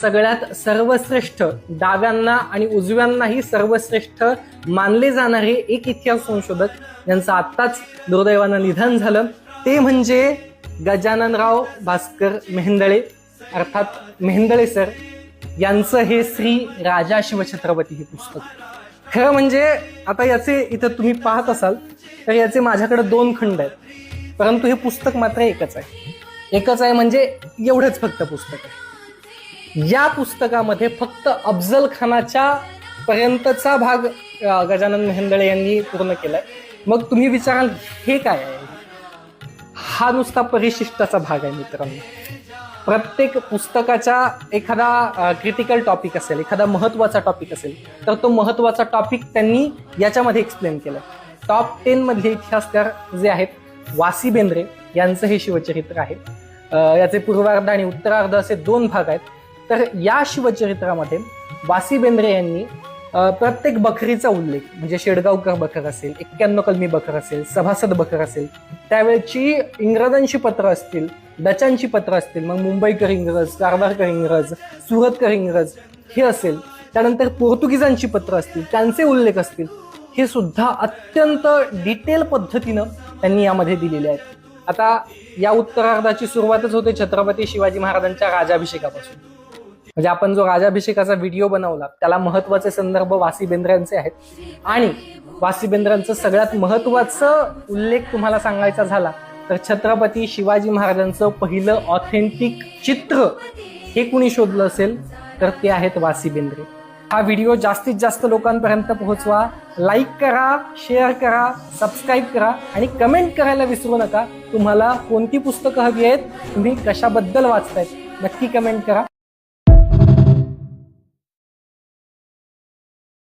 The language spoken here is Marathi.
सगळ्यात सर्वश्रेष्ठ, डाव्यांना आणि उजव्यांनाही सर्वश्रेष्ठ मानले जाणारे एक इतिहास संशोधक यांचं आत्ताच दुर्दैवानं निधन झालं, ते म्हणजे गजाननराव भास्कर मेहेंदळे अर्थात मेहेंदळे सर यांचं हे श्री राजा शिवछत्रपती हे पुस्तक. खरं म्हणजे आता याचे इथं तुम्ही पाहत असाल तर याचे माझ्याकडे 2 खंड आहेत, परंतु हे पुस्तक मात्र एकच आहे म्हणजे एवढंच फक्त पुस्तक आहे. या पुस्तकामध्ये फक्त अफजल खानाच्या पर्यंतचा भाग गजानन मेहेंदळे यांनी पूर्ण केलाय. मग तुम्ही विचाराल हे काय आहे? हा नुसता परिशिष्टाचा भाग आहे मित्रांनो. प्रत्येक पुस्तकाच्या एखादा क्रिटिकल टॉपिक असेल, एखादा महत्वाचा टॉपिक असेल, तर तो महत्वाचा टॉपिक त्यांनी याच्यामध्ये एक्सप्लेन केलाय. टॉप 10 मधले इतिहासकार जे आहेत, वासी बेंद्रे यांचं हे शिवचरित्र आहे. याचे पूर्वार्ध आणि उत्तरार्ध असे 2 भाग आहेत. तर या शिवचरित्रामध्ये वासी बेंद्रे यांनी प्रत्येक बखरीचा उल्लेख, म्हणजे शेडगावकर बखर असेल, 91 कलमी बखर असेल, सभासद बखर असेल, त्यावेळची इंग्रजांची पत्र असतील, डचांची पत्र असतील, मग मुंबईकर इंग्रज, कारवारकर इंग्रज, सुरतकर इंग्रज हे असेल, त्यानंतर पोर्तुगीजांची पत्र असतील, त्यांचे उल्लेख असतील, हे सुद्धा अत्यंत डिटेल पद्धतीनं त्यांनी यामध्ये दिलेले आहेत. आता या उत्तरार्धाची सुरुवातच होते छत्रपती शिवाजी महाराजांच्या राज्याभिषेकापासून. म्हणजे आपण जो राज्याभिषेकाचा व्हिडिओ बनवला त्याला महत्वाचे संदर्भ वासी बेंद्र्यांचे आहेत. आणि वासी बेंद्र्यांचं सगळ्यात महत्वाचं उल्लेख तुम्हाला सांगायचा झाला तर छत्रपती शिवाजी महाराजांचं पहिलं ऑथेंटिक चित्र हे कुणी शोधलं असेल तर ते आहेत वासी बेंद्रे. हा व्हिडिओ जास्तीत जास्त लोकांपर्यंत पोहोचवा, लाईक करा, शेअर करा, सबस्क्राईब करा आणि कमेंट करायला विसरू नका. तुम्हाला कोणती पुस्तकं हवी आहेत, तुम्ही कशाबद्दल वाचतायत, नक्की कमेंट करा.